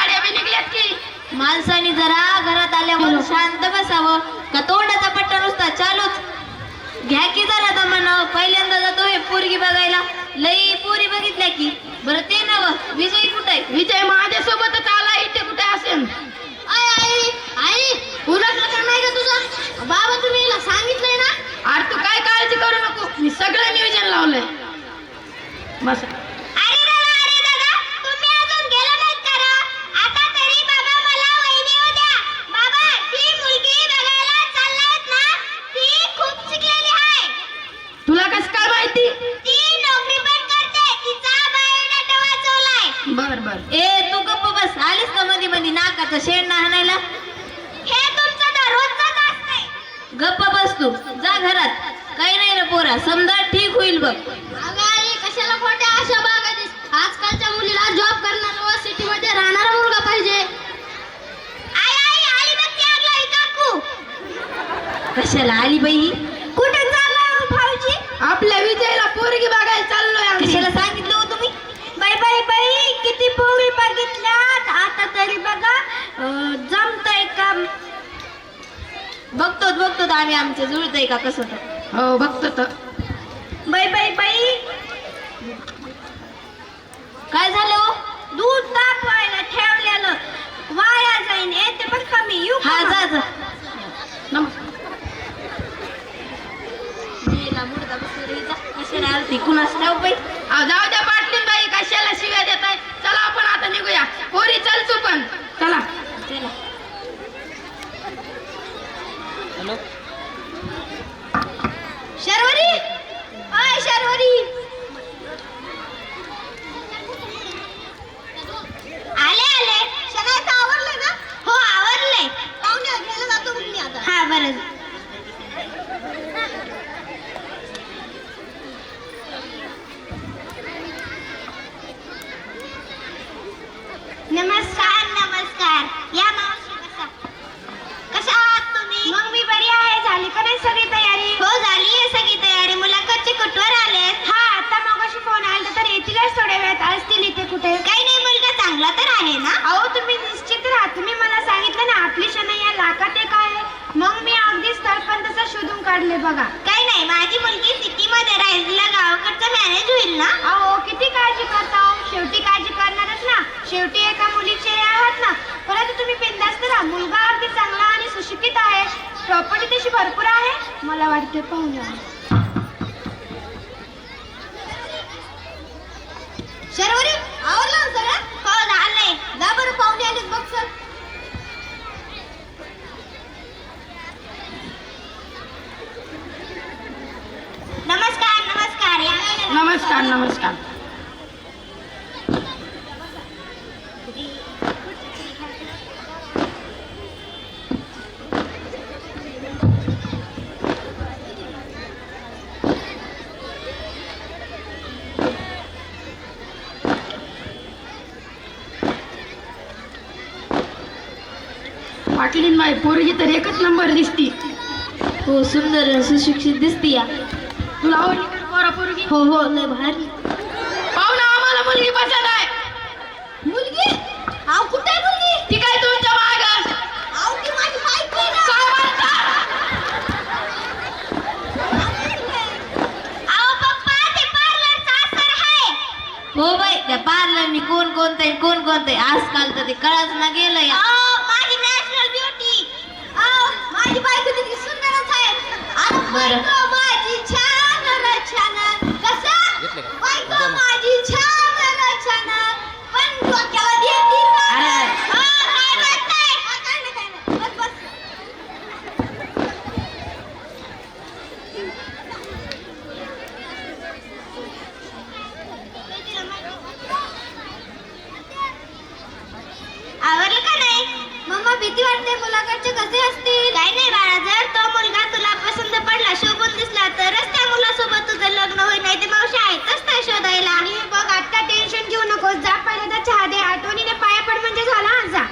गाड्या बी निघल्यात की. माणसाने जरा घरात आल्यावर शांत बसावं का तोंडाचा पट्टा नुसता चालूच. घ्या की जरा दमन. पहिल्यांदा जातोय पोरगी बघायला. लई पोरी बघितल्या की. बरं ते नव विजय कुठे? विजय माझ्यासोबतच आला. इथे कुठे असेल? आई आई आई उलटलं का नाही का तुझा? बाबा तुम्ही हिला सांगितलंय ना? अरे तू काय काळजी करू नको, मी सगळं नियोजन लावलंय. बस अरे दादा तुम्ही अजून गेला नाहीत का? आता तरी बाबा मला वहिनी होत्या. बाबा ती मुलगी बघायला चाललायत ना, ती खूप शिकलेली आहे. तुला कसं काय माहिती? ती नोकरी पण करते. तिचा बायोडाटा वाचवलाय. बर बर. ए तू गप्प बस. आलीस का मध्ये मध्ये नाकाचं शेण आणायला? हे तुमचं दररोजच असते. गप्प बस तू. जा घरात. काही नाही रे पोरा, समजा ठीक होईल बघ. अगं आई कशाला खोट्या आशा बाळगतीस? आजकालच्या मुलीला जॉब करणारा व सिटी मध्ये राहणारा मुलगा पाहिजे. आई आई आली बघ ती आगलाई काकू. कशाला आली बाई? कुठे चाललाय हो भाऊजी? आपल्या विजयला पोरगी बघायला चाललोय आम्ही. कशाला सांगितलं हो तुम्ही? बाई बाई बाई किती पोरी बघितल्यात. आता तरी बघा जमतंय का? बघतो आम्ही आमचं जुळतंय का कसं तर. हो बघतो तर. बाई बाई बाई काय झालं हो? दूध तापवायला ठेवलेलं वाया जाईन. येते पण कमी येऊ. हा जा जा. मुडदा बसली जा. कशाला आलती कुणास ठाऊक बाई. जाऊ द्या पाटलीन बाई, कशाला शिव्या देताय. चला आपण आता निघूया. पोरी चल तू पण. चला चला. शर्वरी ओय शर्वरी आले सगळं आवरलं ना? हो आवरलंय. पाहुणे घ्यायला जातो मग मी आता. हा बरं. नमस्कार नमस्कार. या मावशी बसा. कशा आहात तुम्ही? मग मी बरी आहे. झाली का नाही सगळी तयारी? हो झाली आहे सगळी तयारी. मुलाखतचे कुठवर आलेत? हा आता मगाशी फोन आला तर येतीलच थोड्या वेळात. असतील इथे कुठे. काही नाही मुलगा चांगला तर आहे ना? अहो तुम्ही निश्चित राहा. तुम्ही मला सांगितलं ना आपली शनैया लाखात एक आहे. मग मी अगदी स्थळ पण तसं शोधून काढले बघा. काही नाही माझी मुलगी सिटी मध्ये राहील. तिला गावाकडचं मॅनेज होईल ना? अहो किती काळजी करता हो. शेवटी काळजी करणारच ना. शेवटी एका मुलीचे हे आहात ना. परंतु तुम्ही बिनधास्त राहा. मुलगा अगदी चांगला आणि सुशिक्षित आहे. प्रॉपर्टी तशी भरपूर आहे. मला वाटते पाहुण्या शर्वरी आवडलं सगळं? हो झालंय. जा बरं पाहुणे आले बघ सर. नमस्कार नमस्कार. नमस्कार नमस्कार. पाटलीन बाई पोरगी तर एकच नंबर दिसती. हो सुंदर सुशिक्षित दिसती या. तुला आवडली का पोरा पोरगी? हो हो लय भारी. पाहुणा आम्हाला मुलगी पसंत आहे. मुलगी? आव कुठे आहे मुलगी? ती काय तुमच्या मागं? आव ती माझी बायको आहे ना. काय म्हणता? आव पप्पा ते पार्लरचा असर आहे. हो बाई त्या पार्लरनी कोण कोणते आजकाल तर ते कळच ना गेलं या. माझी नॅशनल ब्युटी. माझी बायको किती सुंदरच आहे. बरं माझी छान रचना. कसं बायको माझी छान रचना पण डोक्याला देती का? काय म्हणताय? काय नाही बस बस. आवरलं का नाही? मम्मा भीती वाटते. मुलाकडचे कसे असतील? काय नाही बाळा. जर तो मुलगा तुला पसंत पडला, शोभून दिसला तरच त्या मुलासोबत तुझं लग्न होईल. नाही ते मावशी आहेतच त्या शोधायला. आणि बघ आता टेन्शन घेऊ नकोस. जा पहिल्यांदा चहा दे. आठवणीने पाया पड म्हणजे झाला. जा.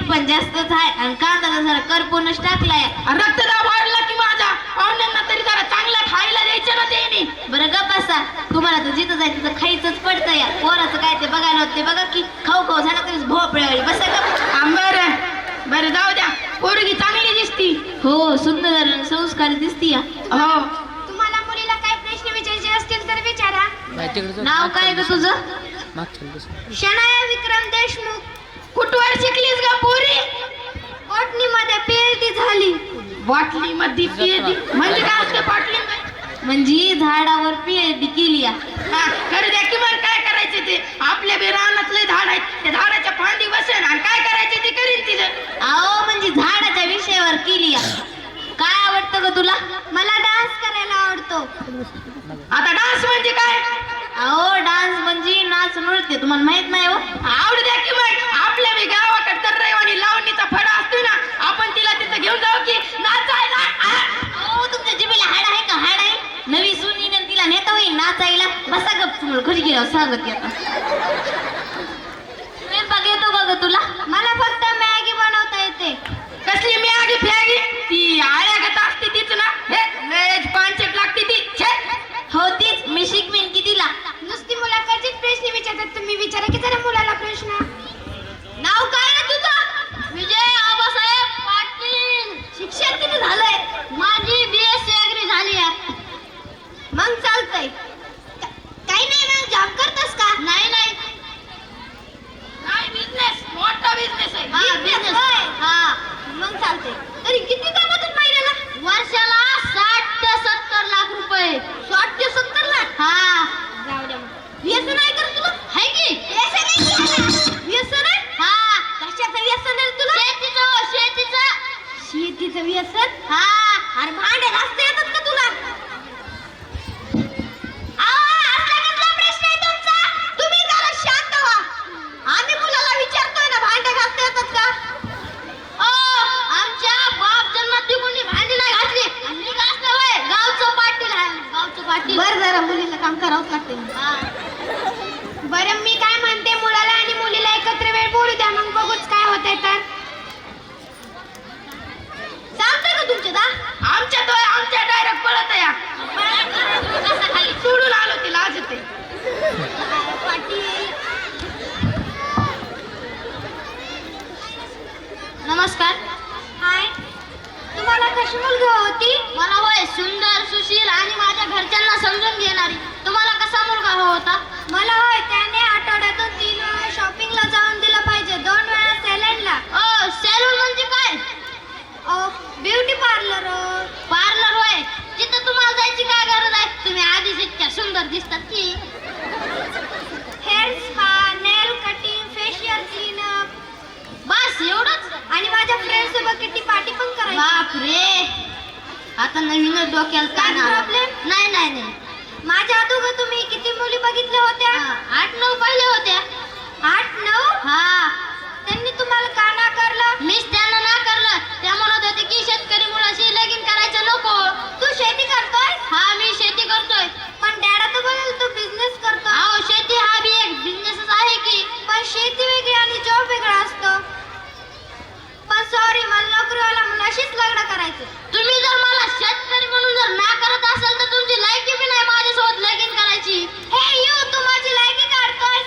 पण जास्तच आहे आणि कांदा तर जरा करपूनच टाकलाय. रक्तदाब वाढला की माझा. पाहुण्यांना तरी जरा चांगलं खायला द्यायचं ना त्यांनी. बरं गप्प बसा, तुम्हाला तर जिथं जाय तिथं खायचंच पडतं या. पोराचं काय ते बघायला होते बघा की खाऊ खाऊ झालं तरी भोपळ्यावाली बसा गप्प. बरं बरं जाऊ द्या. पोरगी चांगली दिसती. हो, सुंदर आणि संस्कारी दिसती या. हो. तुम्हाला मुलीला काय प्रश्न विचारायचे असतील तर विचारा. नाव काय ग तुझं? शनाया विक्रम देशमुख. कुठवर शिकलीस का पोरी? बॉटनीमध्ये PhD झाली. बाटली मध्ये PhD म्हणजे काय असते बाटली? म्हणजे झाडावर PhD केली या. खरं द्या की मग काय करायचे ते. आपल्या बी रानातले झाड आहेत, त्या झाडाच्या फांदी बसेन आणि काय करायचे ते करीन तिचं. अहो म्हणजे झाडाच्या विषयावर केली या. काय आवडतं ग तुला? मला डान्स करायला आवडतो. आता डान्स म्हणजे काय? अहो डान्स म्हणजे नाच नृत्य, तुम्हाला माहित नाही हो? आवड द्या की मग. आपल्या बी गावाकडे तर रविवारी लावणीचा फडा असतो ना, आपण तिला तिथं घेऊन जाऊ की नाचायला. अहो तुमच्या जिभेला हाड आहे का? हाड आहे? नवी सुनीने तिला नेता होईल नाचायला. बसा गप, तुम्हाला घरी गेल्यावर सांगत येता. स्वयंपाक येतो का ग तुला? मला फक्त मॅगी बनवता येते. कसली मी आगी फॅगी? ती आळ्यागत असते तीच ना. हे लयच पांचट लागते ती. छे. हो तीच. मी शिकवीन की तिला. नुसती मुलाकडचेच प्रश्न विचारतात, तुम्ही विचारा की जरा मुलाला प्रश्न. नाव काय आहे तुझं? विजय आबासाहेब पाटील. शिक्षण किती झालंय? माझी BSc ऍग्री झाली आहे. मग चालतंय. काही नाही, मग जॉब करतोस का? नाही नाही. काय बिझनेस? मोठा बिझनेस आहे. हा बिझनेस. हा मग चालतंय. तरी किती कमवतात महिन्याला? वर्षाला 60 ते 70 लाख रुपये. 60 ते 70 लाख? हा. जाऊ द्या मग. व्यसन आहे का तुला? आहे की? व्यसन आहे की याला? व्यसन आहे? हा. कशाचं व्यसन आहे तुला? शेतीचं. शेतीचं व्यसन? हा. अरे भांडे घासता येतात का तुला? असला कसला प्रश्न आहे तुमचा? तुम्ही जरा शांत व्हा. आम्ही मुलाला विचारतोय ना भांडे घासता येतात का? आमच्या बाप जन्मात कोणी भांडी नाही घातली. आणि घासता होय. गावचं पाटील आहे. गावचं पाटील. बरं जरा मुलीला काम करावंच लागते. बरं मी काय म्हणते, मुलाला आणि मुलीला एकत्र वेळ बोलू द्या, मग बघूच काय होतंय तर. चालतंय का तुमच्या दा? आमच्या डायरेक्ट पळत या. कसा खाली सोडून आलो तिला आज येते. पाटील. नमस्कार. हाय. तुम्हाला कशी मुलगी होती? मला होय सुंदर, सुशील आणि माझ्या घरच्यांना समजून घेणारी. तुम्हाला कसा मुलगा हवा होता? मला होय त्याने आठवड्यातून 3 वेळा शॉपिंगला जाऊन दिलं पाहिजे, 2 वेळा सॅलूनला. सॅलून म्हणजे काय? Beauty parlour. पार्लर होय. तिथं तुम्हाला जायची काय गरज आहे? तुम्ही आधीच इतक्या सुंदर दिसतात की. हेअर स्पा, नेल कटिंग, फेशियल क्लीनअप. बस एवढंच? आणि माझ्या फ्रेंड सोबत किती पार्टी पण करायची. बाप रे, आता नवीनच डोक्याला काय प्रॉब्लेम? नाही नाही नाही. माझ्या अगोदर तुम्ही किती मुली बघितल्या होत्या? 8-9 पहिले होत्या. 8-9? हा. त्यांनी तुम्हाला का नाकारलं? मीच त्यांना नाकारलं. त्या म्हणत होते की शेतकरी मुलाशी लगीन करायचं नको. तू शेती करतोय? हा मी शेती करतोय. पण डॅडा तर बोलले तू बिझनेस करतो. अहो शेती हा बी एक बिझनेसच आहे की. पण शेती वेगळी आणि जॉब वेगळा असतो. पण सॉरी, मला नोकरीवाला मुलाशीच लग्न करायचं. तुम्ही जर मला शेतकरी म्हणून जर नाकारत असाल तर तुमची लायकी बी नाही माझ्यासोबत लगीन करायची. हे यू, तू माझी लायकी काढतोय.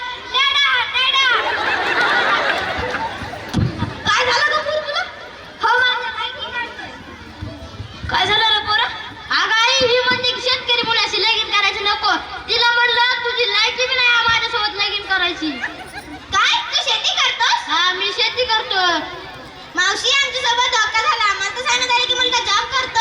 काय झालं ग तुला? हो माझ्या लायकी काढतोय. काय झालं रे पोरा? अगं आई ही म्हणते की शेतकरी मुलाशी लगीन करायचं नको. तिला म्हणलं तुझी लायकी बी नाही माझ्यासोबत लगीन करायची. काय तू शेती करतोस? हा मी शेती करतो. मावशी आमच्यासोबत धोका झाला. आम्हाला तर सांगण्यात आलं की मुलगा जॉब करतो.